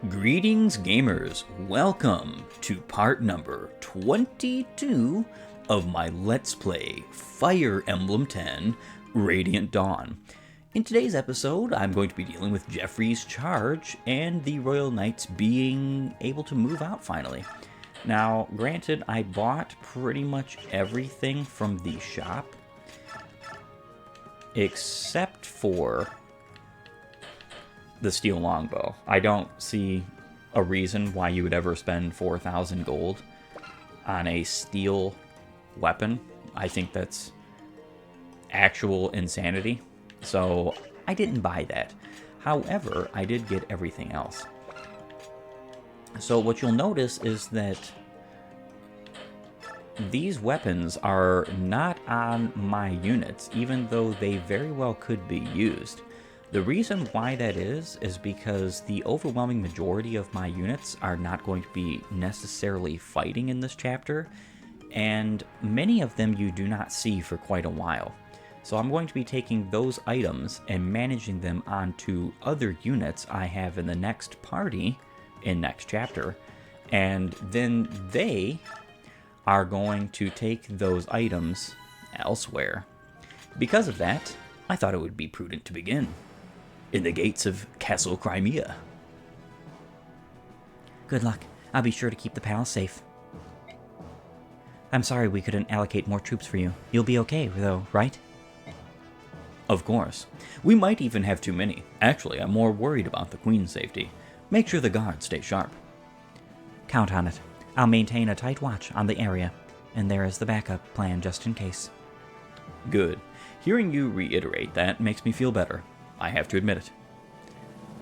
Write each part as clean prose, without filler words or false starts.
Greetings, gamers. Welcome to part number 22 of my Let's Play Fire Emblem 10 Radiant Dawn. In today's episode, I'm going to be dealing with Geoffrey's charge and the Royal Knights being able to move out finally. Now, granted, I bought pretty much everything from the shop, except for the steel longbow. I don't see a reason why you would ever spend 4,000 gold on a steel weapon. I think that's actual insanity. So I didn't buy that. However, I did get everything else. So what you'll notice is that these weapons are not on my units, even though they very well could be used. The reason why that is because the overwhelming majority of my units are not going to be necessarily fighting in this chapter, and many of them you do not see for quite a while. So I'm going to be taking those items and managing them onto other units I have in the next party in next chapter, and then they are going to take those items elsewhere. Because of that, I thought it would be prudent to begin in the gates of Castle Crimea. Good luck. I'll be sure to keep the palace safe. I'm sorry we couldn't allocate more troops for you. You'll be okay, though, right? Of course. We might even have too many. Actually, I'm more worried about the Queen's safety. Make sure the guards stay sharp. Count on it. I'll maintain a tight watch on the area, and there is the backup plan just in case. Good. Hearing you reiterate that makes me feel better. I have to admit it.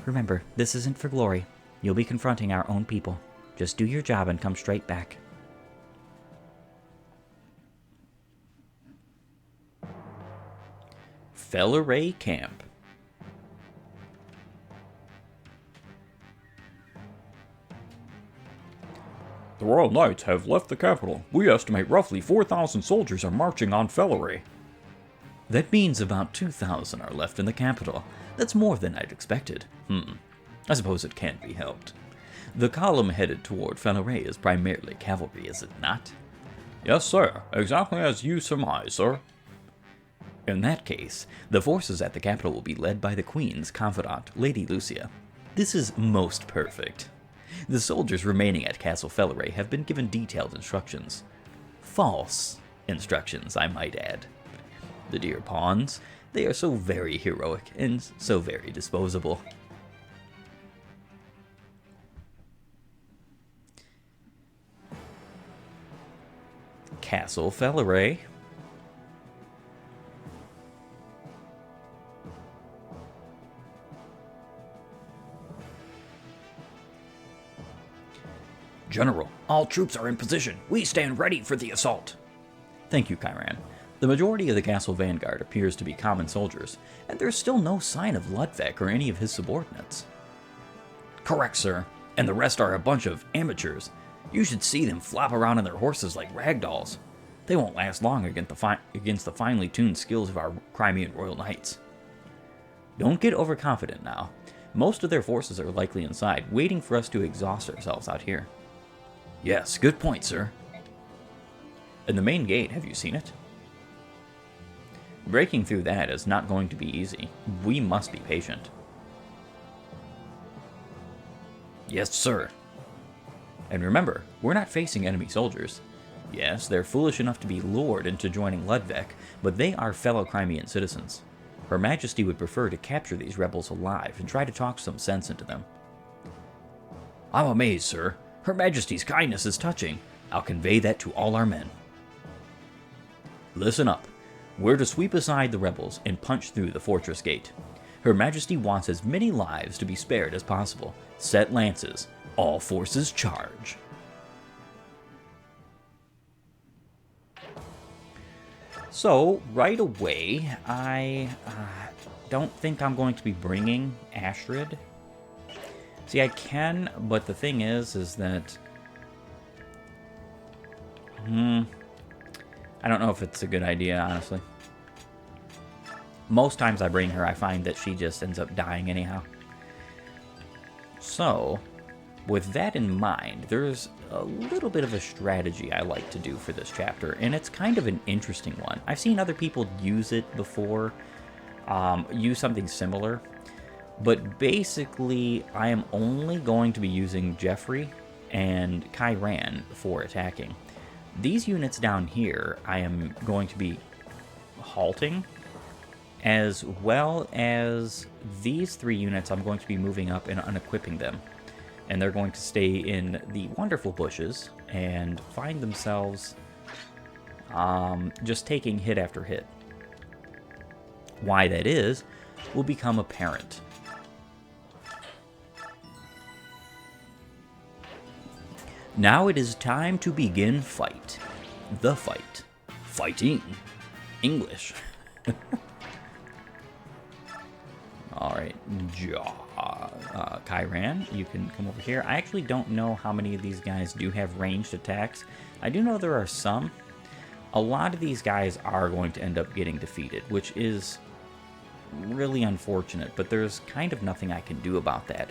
Remember, this isn't for glory. You'll be confronting our own people. Just do your job and come straight back. Felirae Camp. The Royal Knights have left the capital. We estimate roughly 4,000 soldiers are marching on Felirae. That means about 2,000 are left in the capital. That's more than I'd expected. I suppose it can't be helped. The column headed toward Felirae is primarily cavalry, is it not? Yes, sir. Exactly as you surmise, sir. In that case, the forces at the capital will be led by the Queen's confidant, Lady Lucia. This is most perfect. The soldiers remaining at Castle Felirae have been given detailed instructions. False instructions, I might add. The dear pawns, they are so very heroic and so very disposable. Castle Felirae. General, all troops are in position. We stand ready for the assault. Thank you, Chiron. The majority of the castle vanguard appears to be common soldiers, and there's still no sign of Ludveck or any of his subordinates. Correct, sir. And the rest are a bunch of amateurs. You should see them flop around on their horses like ragdolls. They won't last long against the finely tuned skills of our Crimean Royal Knights. Don't get overconfident now. Most of their forces are likely inside, waiting for us to exhaust ourselves out here. Yes, good point, sir. And the main gate, have you seen it? Breaking through that is not going to be easy. We must be patient. Yes, sir. And remember, we're not facing enemy soldiers. Yes, they're foolish enough to be lured into joining Ludveck, but they are fellow Crimean citizens. Her Majesty would prefer to capture these rebels alive and try to talk some sense into them. I'm amazed, sir. Her Majesty's kindness is touching. I'll convey that to all our men. Listen up. We're to sweep aside the rebels and punch through the fortress gate. Her Majesty wants as many lives to be spared as possible. Set lances. All forces charge. So, right away, I don't think I'm going to be bringing Astrid. See, I can, but the thing is that I don't know if it's a good idea, honestly. Most times I bring her, I find that she just ends up dying anyhow. So, With that in mind, there's a little bit of a strategy I like to do for this chapter, and it's kind of an interesting one. I've seen other people use it before, use something similar, but basically I am only going to be using Jeffrey and Kyran for attacking. These units down here I am going to be halting, as well as these 3 units I'm going to be moving up and unequipping them. And they're going to stay in the wonderful bushes and find themselves just taking hit after hit. Why that is will become apparent. Now it is time to begin fight. The fight. Fighting. English. Alright, Kyran, you can come over here. I actually don't know how many of these guys do have ranged attacks. I do know there are some. A lot of these guys are going to end up getting defeated, which is really unfortunate, but there's kind of nothing I can do about that.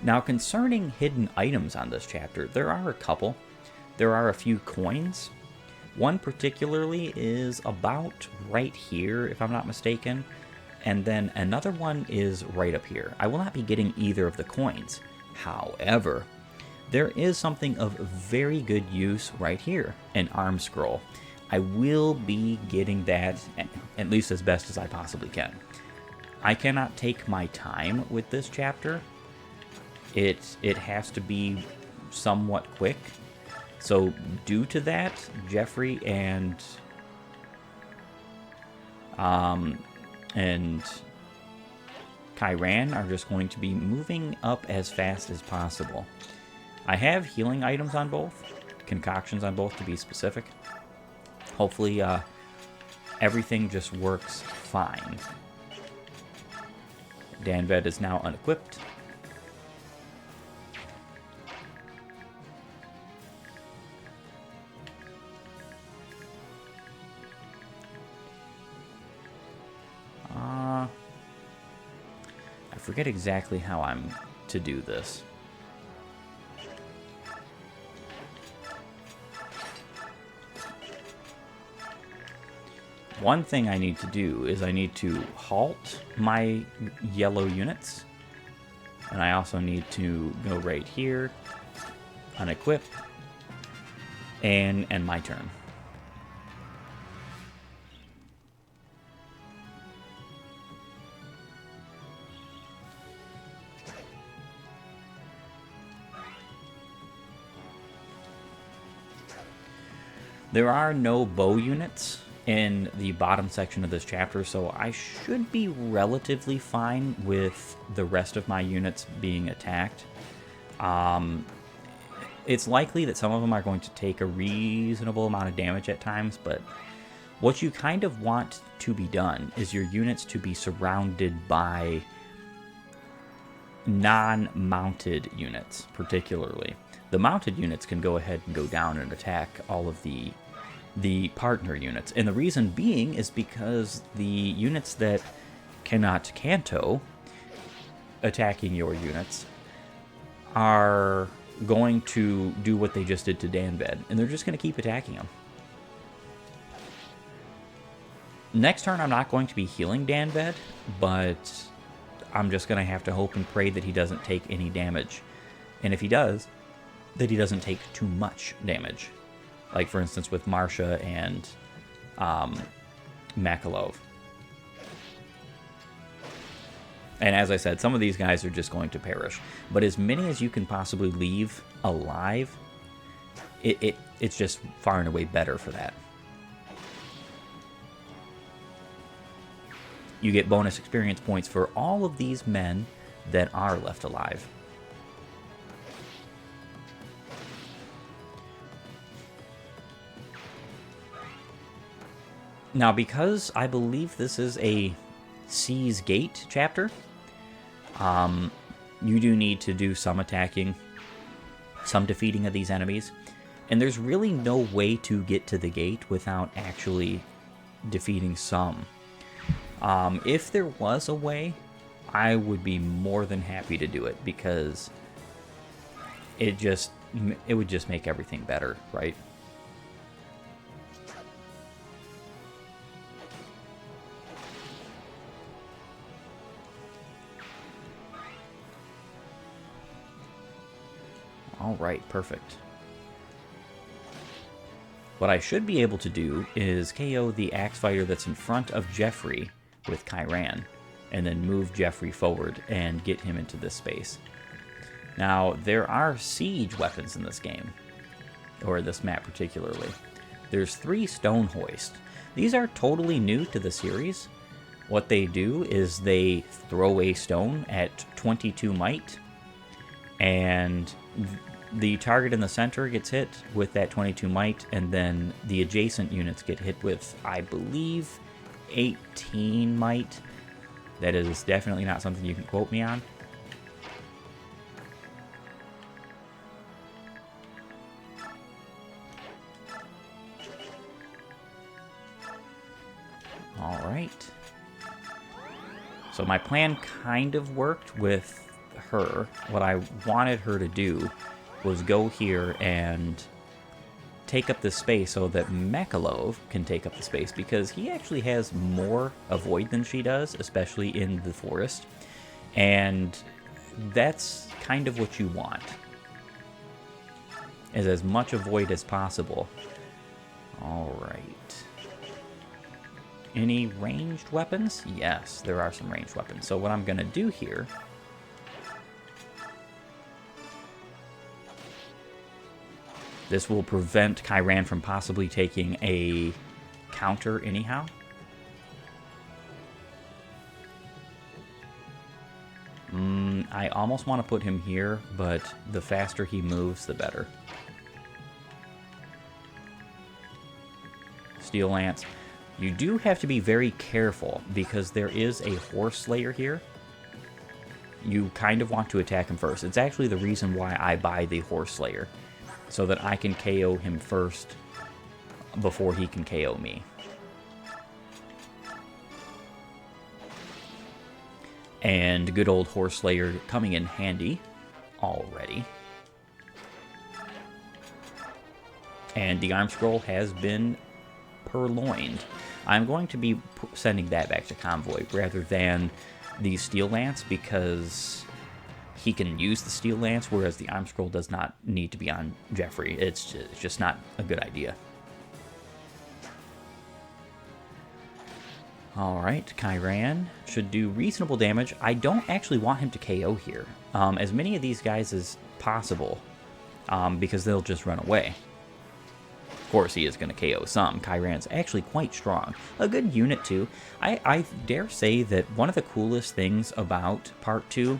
Now, concerning hidden items on this chapter, there are a couple. There are a few coins. One particularly is about right here, if I'm not mistaken. And then another one is right up here. I will not be getting either of the coins. However, there is something of very good use right here, an arm scroll. I will be getting that, at least as best as I possibly can. I cannot take my time with this chapter. It has to be somewhat quick. So due to that, Jeffrey and Kyran are just going to be moving up as fast as possible. I have healing items on both, concoctions on both to be specific. Hopefully everything just works fine. Danved is now unequipped. I forget exactly how I'm to do this. One thing I need to do is I need to halt my yellow units. And I also need to go right here, unequip, and end my turn. There are no bow units in the bottom section of this chapter, so I should be relatively fine with the rest of my units being attacked. It's likely that some of them are going to take a reasonable amount of damage at times, but what you kind of want to be done is your units to be surrounded by non-mounted units, particularly. The mounted units can go ahead and go down and attack all of the partner units. And the reason being is because the units that cannot canto attacking your units are going to do what they just did to Danved, and they're just going to keep attacking them. Next turn, I'm not going to be healing Danved, but I'm just going to have to hope and pray that he doesn't take any damage. And if he does, that he doesn't take too much damage. Like, for instance, with Marsha and Makalov. And as I said, some of these guys are just going to perish. But as many as you can possibly leave alive, it's just far and away better for that. You get bonus experience points for all of these men that are left alive. Now, because I believe this is a Sea's Gate chapter, you do need to do some attacking, some defeating of these enemies, and there's really no way to get to the gate without actually defeating some. If there was a way, I would be more than happy to do it, because it would just make everything better, right? All right, perfect. What I should be able to do is KO the axe fighter that's in front of Jeffrey with Kyran, and then move Jeffrey forward and get him into this space. Now, there are siege weapons in this game, or this map particularly. There's 3 stone hoist. These are totally new to the series. What they do is they throw a stone at 22 might, and the target in the center gets hit with that 22 might, and then the adjacent units get hit with, I believe, 18 might. That is definitely not something you can quote me on. All right. So my plan kind of worked with her. What I wanted her to do was go here and take up the space so that Mechalov can take up the space, because he actually has more avoid than she does, especially in the forest. And that's kind of what you want, is as much avoid as possible. All right. Any ranged weapons? Yes, there are some ranged weapons. So what I'm going to do here... This will prevent Kyran from possibly taking a counter anyhow. I almost want to put him here, but the faster he moves, the better. Steel Lance. You do have to be very careful, because there is a Horse Slayer here. You kind of want to attack him first. It's actually the reason why I buy the Horse Slayer, so that I can KO him first before he can KO me. And good old Horse Slayer coming in handy already. And the Arm Scroll has been purloined. I'm going to be sending that back to Convoy rather than the Steel Lance, because he can use the Steel Lance, whereas the Arm Scroll does not need to be on Jeffrey. It's just not a good idea. Alright, Kyran should do reasonable damage. I don't actually want him to KO here. As many of these guys as possible, because they'll just run away. Of course, he is going to KO some. Kyran's actually quite strong. A good unit, too. I dare say that one of the coolest things about Part 2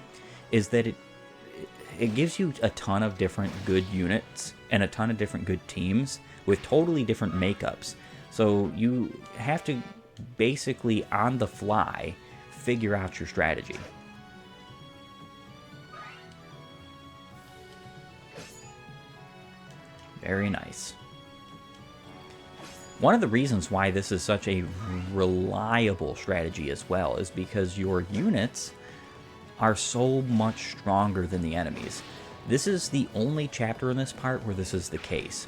is that it gives you a ton of different good units and a ton of different good teams with totally different makeups. So you have to basically, on the fly, figure out your strategy. Very nice. One of the reasons why this is such a reliable strategy as well is because your units are so much stronger than the enemies. This is the only chapter in this part where this is the case.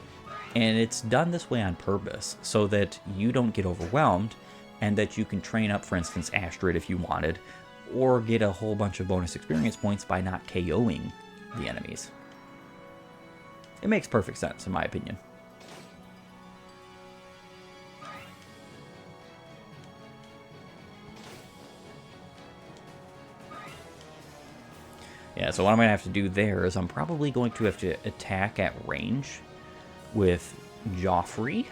And it's done this way on purpose, so that you don't get overwhelmed, and that you can train up, for instance, Astrid if you wanted, or get a whole bunch of bonus experience points by not KOing the enemies. It makes perfect sense, in my opinion. Yeah, so what I'm going to have to do there is I'm probably going to have to attack at range with Joffrey,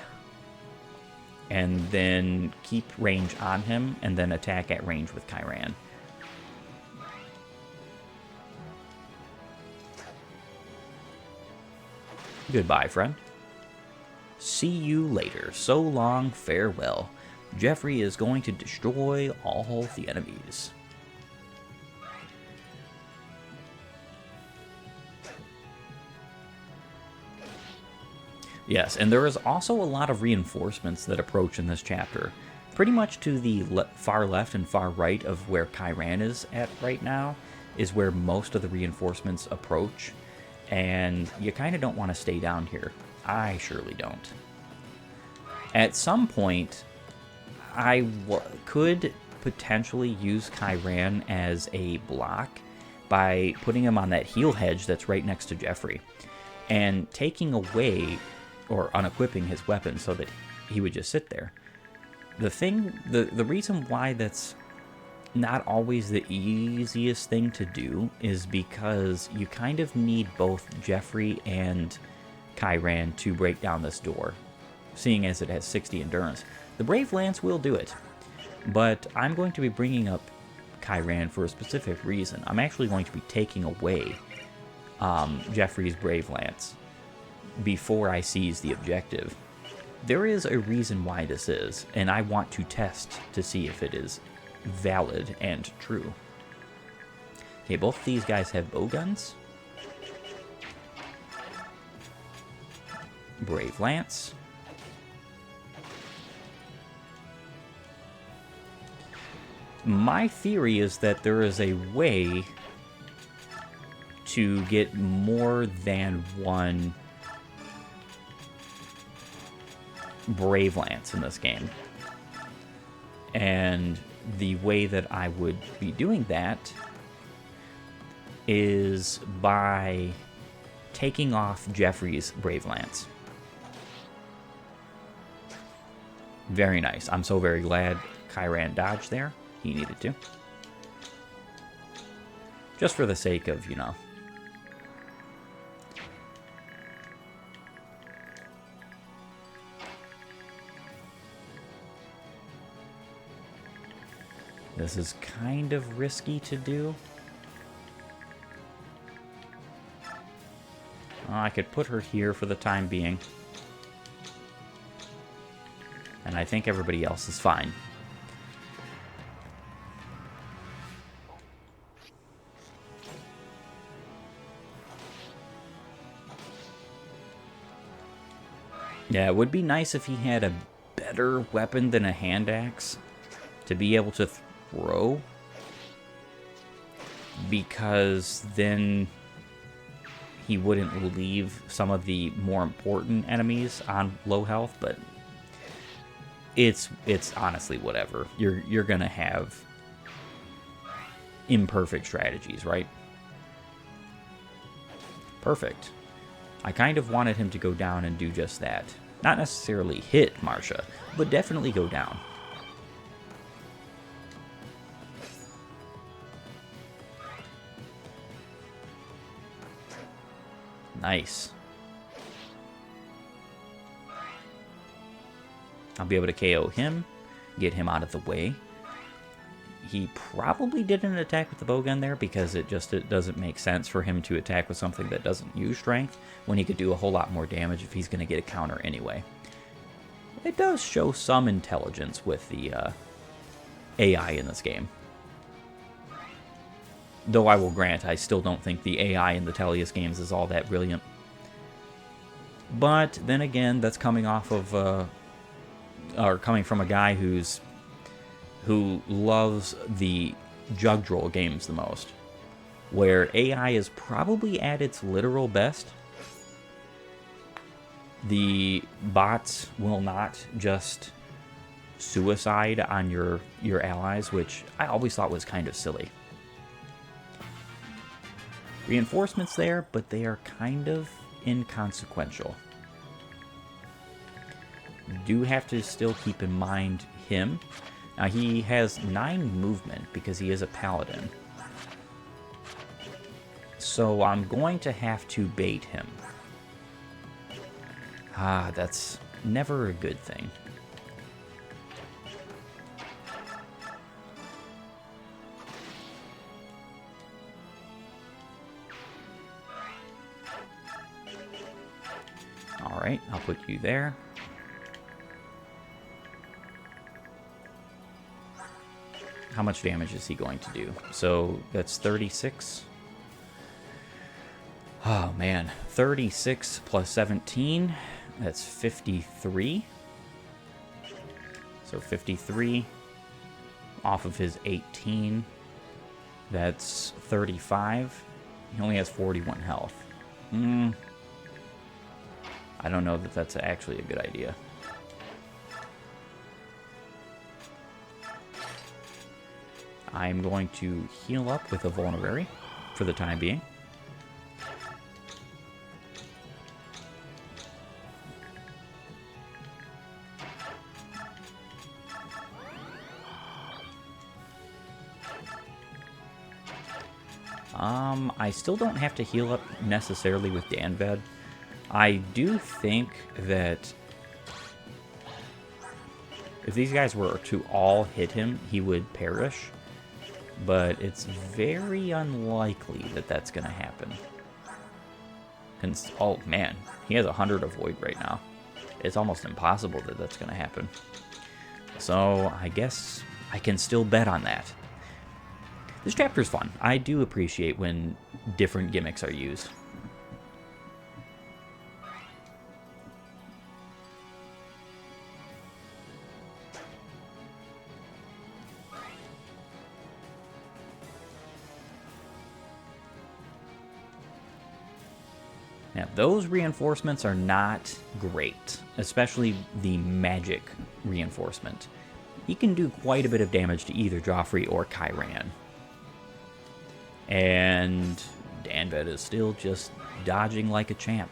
and then keep range on him, and then attack at range with Kyran. Goodbye, friend. See you later. So long, farewell. Jeffrey is going to destroy all the enemies. Yes, and there is also a lot of reinforcements that approach in this chapter. Pretty much to the far left and far right of where Kyran is at right now is where most of the reinforcements approach. And you kind of don't want to stay down here. I surely don't. At some point, I could potentially use Kyran as a block by putting him on that heal hedge that's right next to Jeffrey and taking away or unequipping his weapon so that he would just sit there. The reason why that's not always the easiest thing to do is because you kind of need both Jeffrey and Kyran to break down this door, seeing as it has 60 endurance. The Brave Lance will do it, but I'm going to be bringing up Kyran for a specific reason. I'm actually going to be taking away Jeffrey's Brave Lance before I seize the objective. There is a reason why this is, and I want to test to see if it is valid and true. Okay, both of these guys have bow guns. Brave Lance. My theory is that there is a way to get more than one Brave Lance in this game. And the way that I would be doing that is by taking off Jeffrey's Brave Lance. Very nice. I'm so very glad Kyran dodged there. He needed to. Just for the sake of, you know. This is kind of risky to do. I could put her here for the time being. And I think everybody else is fine. Yeah, it would be nice if he had a better weapon than a hand axe to be able to throw, because then he wouldn't leave some of the more important enemies on low health. But it's honestly whatever. You're gonna have imperfect strategies, right? Perfect. I kind of wanted him to go down and do just that. Not necessarily hit Marcia, but definitely go down. Nice. I'll be able to KO him, get him out of the way. He probably didn't attack with the bowgun there because it doesn't make sense for him to attack with something that doesn't use strength when he could do a whole lot more damage if he's going to get a counter anyway. It does show some intelligence with the AI in this game. Though I will grant, I still don't think the AI in the Tellius games is all that brilliant. But then again, that's coming off of, or coming from a guy who loves the jug droll games the most, where AI is probably at its literal best. The bots will not just suicide on your allies, which I always thought was kind of silly. Reinforcements there, but they are kind of inconsequential. You do have to still keep in mind him. Now he has 9 movement because he is a paladin. So I'm going to have to bait him. Ah, that's never a good thing. Alright, I'll put you there. How much damage is he going to do? So that's 36. Oh man, 36 plus 17, that's 53. So 53 off of his 18, that's 35. He only has 41 health. I don't know that that's actually a good idea. I'm going to heal up with a Vulnerary for the time being. I still don't have to heal up necessarily with Danved. I do think that if these guys were to all hit him, he would perish. But it's very unlikely that that's going to happen. Oh, man. He has 100 Avoid right now. It's almost impossible that that's going to happen. So, I guess I can still bet on that. This chapter is fun. I do appreciate when different gimmicks are used. Now, those reinforcements are not great, especially the magic reinforcement. He can do quite a bit of damage to either Joffrey or Kyran. And Danved is still just dodging like a champ.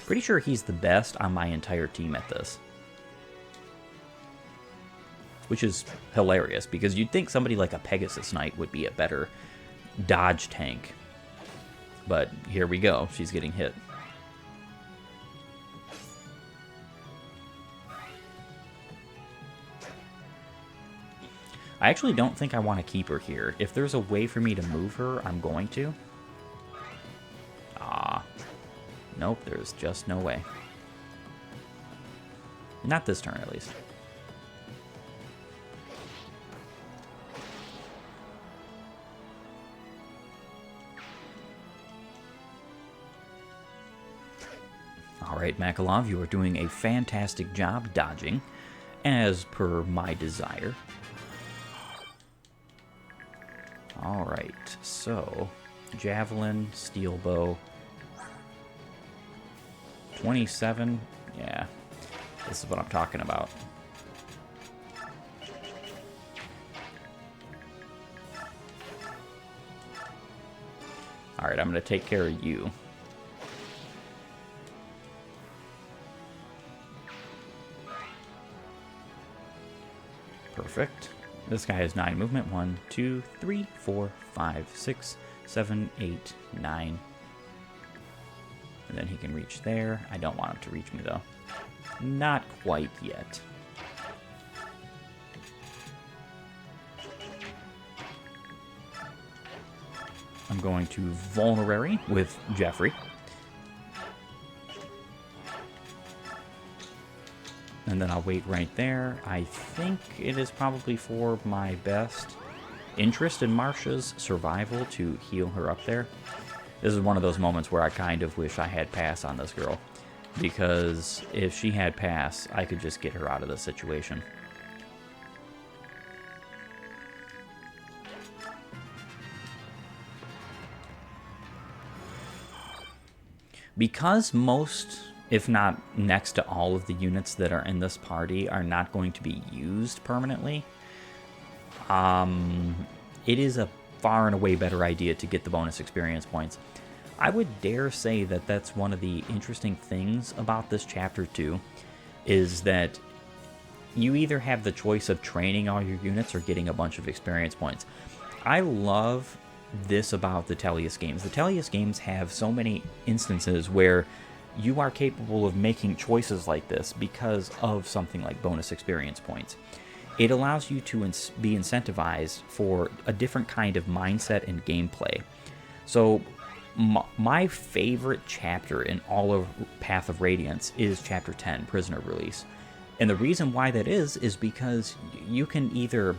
Pretty sure he's the best on my entire team at this. Which is hilarious, because you'd think somebody like a Pegasus Knight would be a better dodge tank. But here we go, she's getting hit. I actually don't think I want to keep her here. If there's a way for me to move her, I'm going to. Nope, there's just no way. Not this turn, at least. Alright, Makalov, you are doing a fantastic job dodging, as per my desire. Alright, so Javelin, Steel Bow, 27, yeah, this is what I'm talking about. Alright, I'm going to take care of you. Perfect. This guy has 9 movement. 1, 2, 3, 4, 5, 6, 7, 8, 9. And then he can reach there. I don't want him to reach me, though. Not quite yet. I'm going to Vulnerary with Jeffrey. And then I'll wait right there. I think it is probably for my best interest in Marsha's survival to heal her up there. This is one of those moments where I kind of wish I had pass on this girl. Because if she had pass, I could just get her out of this situation. Because most, if not next to all of the units that are in this party are not going to be used permanently, it is a far and away better idea to get the bonus experience points. I would dare say that that's one of the interesting things about this chapter too, is that you either have the choice of training all your units or getting a bunch of experience points. I love this about the Tellius games. The Tellius games have so many instances where you are capable of making choices like this because of something like bonus experience points. It allows you to be incentivized for a different kind of mindset and gameplay. So my favorite chapter in all of Path of Radiance is Chapter 10, Prisoner Release. And the reason why that is because you can either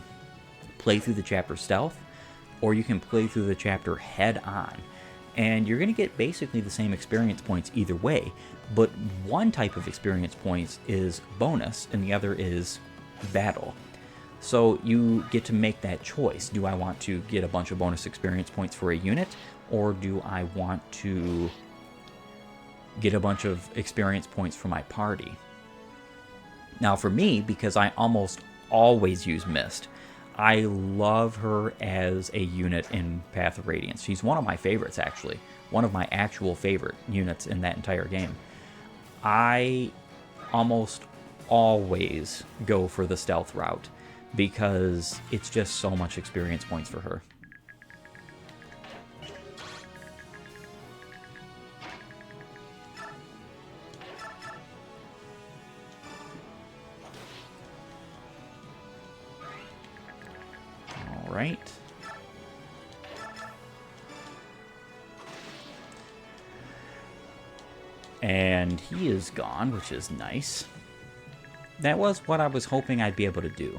play through the chapter stealth, or you can play through the chapter head on. And you're going to get basically the same experience points either way, but one type of experience points is bonus, and the other is battle. So you get to make that choice. Do I want to get a bunch of bonus experience points for a unit, or do I want to get a bunch of experience points for my party. Now for me, because I almost always use Mist, I love her as a unit in Path of Radiance. She's one of my favorites, actually. One of my actual favorite units in that entire game. I almost always go for the stealth route because it's just so much experience points for her. All right. And he is gone, which is nice. That was what I was hoping I'd be able to do.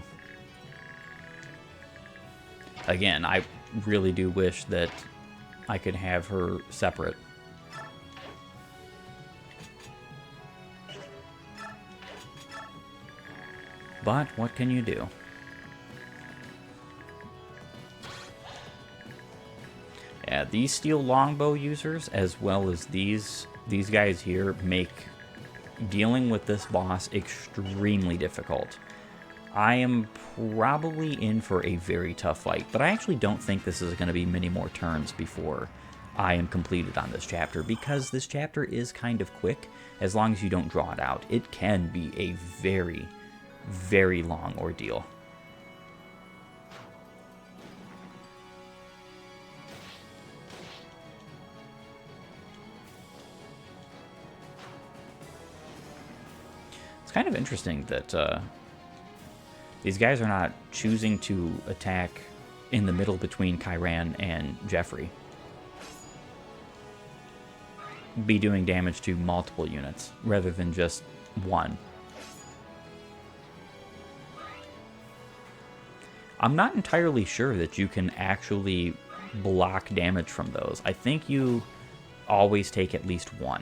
Again, I really do wish that I could have her separate. But what can you do? Yeah, these steel longbow users, as well as these guys here, make dealing with this boss extremely difficult. I am probably in for a very tough fight, but I actually don't think this is going to be many more turns before I am completed on this chapter, because this chapter is kind of quick as long as you don't draw it out. It can be a very, very long ordeal. It's kind of interesting that these guys are not choosing to attack in the middle between Kyran and Jeffrey. Be doing damage to multiple units rather than just one. I'm not entirely sure that you can actually block damage from those. I think you always take at least one.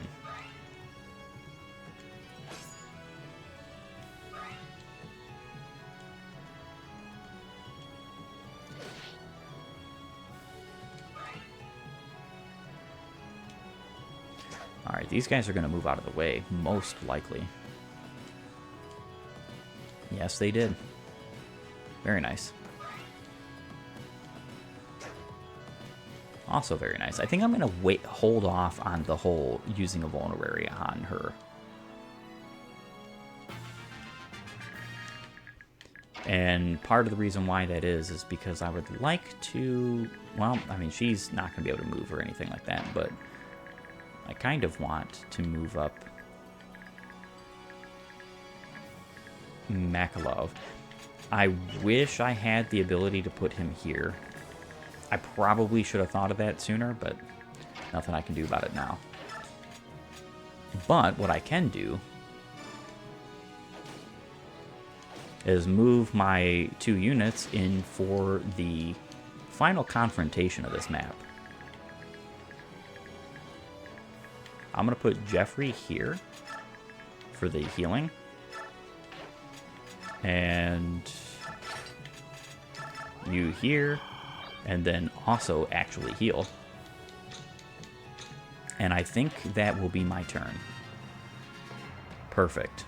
Alright, these guys are going to move out of the way, most likely. Yes, they did. Very nice. Also very nice. I think I'm going to hold off on the whole using a vulnerary on her. And part of the reason why that is because I would like to... Well, I mean, she's not going to be able to move or anything like that, but I kind of want to move up Makalov. I wish I had the ability to put him here. I probably should have thought of that sooner, but nothing I can do about it now. But what I can do is move my 2 units in for the final confrontation of this map. I'm going to put Jeffrey here for the healing. And you here, and then also actually heal. And I think that will be my turn. Perfect.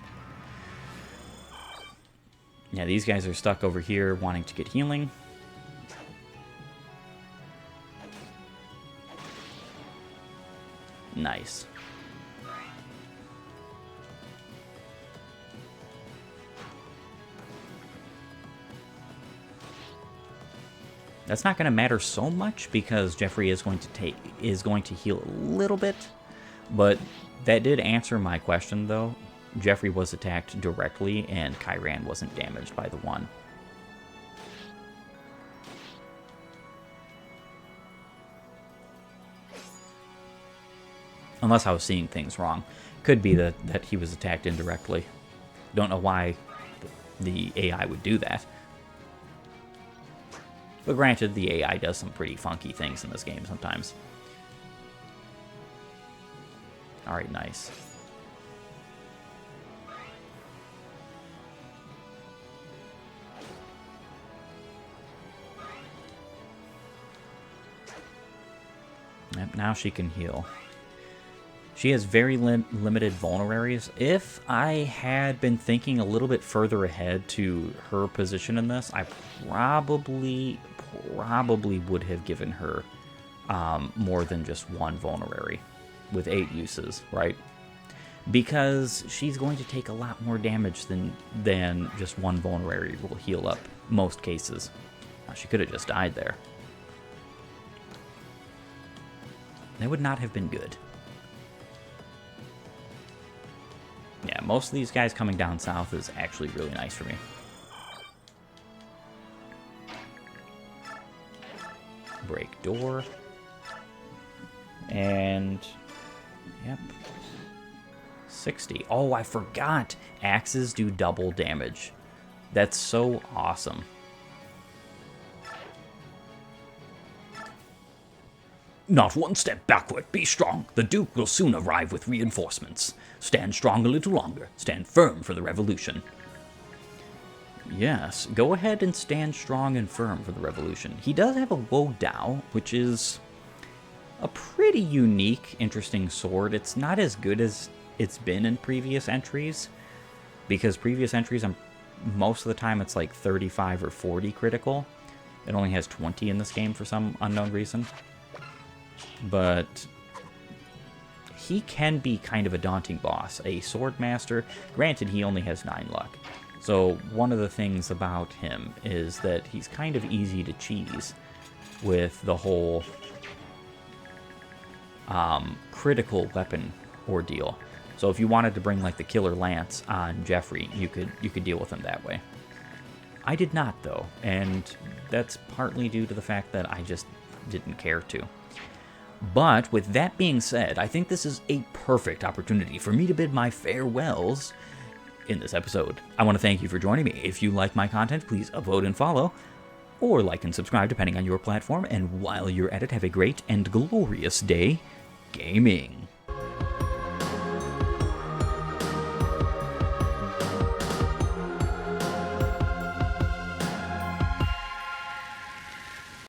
Yeah, these guys are stuck over here wanting to get healing. Nice. That's not going to matter so much because Jeffrey is going to heal a little bit, but that did answer my question though. Jeffrey was attacked directly and Kyran wasn't damaged by the one. Unless I was seeing things wrong. Could be that he was attacked indirectly. Don't know why the AI would do that. But granted, the AI does some pretty funky things in this game sometimes. Alright, nice. Yep, now she can heal. She has very limited vulneraries. If I had been thinking a little bit further ahead to her position in this, I probably would have given her more than just one vulnerary with 8 uses, right? Because she's going to take a lot more damage than just one vulnerary will heal up most cases. She could have just died there. That would not have been good. Yeah, most of these guys coming down south is actually really nice for me. Break door. And, yep. 60. Oh, I forgot. Axes do double damage. That's so awesome. Not one step backward. Be strong. The Duke will soon arrive with reinforcements. Stand strong a little longer. Stand firm for the revolution. Yes, go ahead and stand strong and firm for the revolution. He does have a Wo Dao, which is a pretty unique, interesting sword. It's not as good as it's been in previous entries, because previous entries, most of the time it's like 35 or 40 critical. It only has 20 in this game for some unknown reason. But he can be kind of a daunting boss. A sword master, granted he only has 9 luck. So one of the things about him is that he's kind of easy to cheese with the whole critical weapon ordeal. So if you wanted to bring like the killer lance on Jeffrey, you could deal with him that way. I did not though, and that's partly due to the fact that I just didn't care to. But with that being said, I think this is a perfect opportunity for me to bid my farewells in this episode. I want to thank you for joining me. If you like my content, please vote and follow, or like and subscribe depending on your platform. And while you're at it, have a great and glorious day gaming.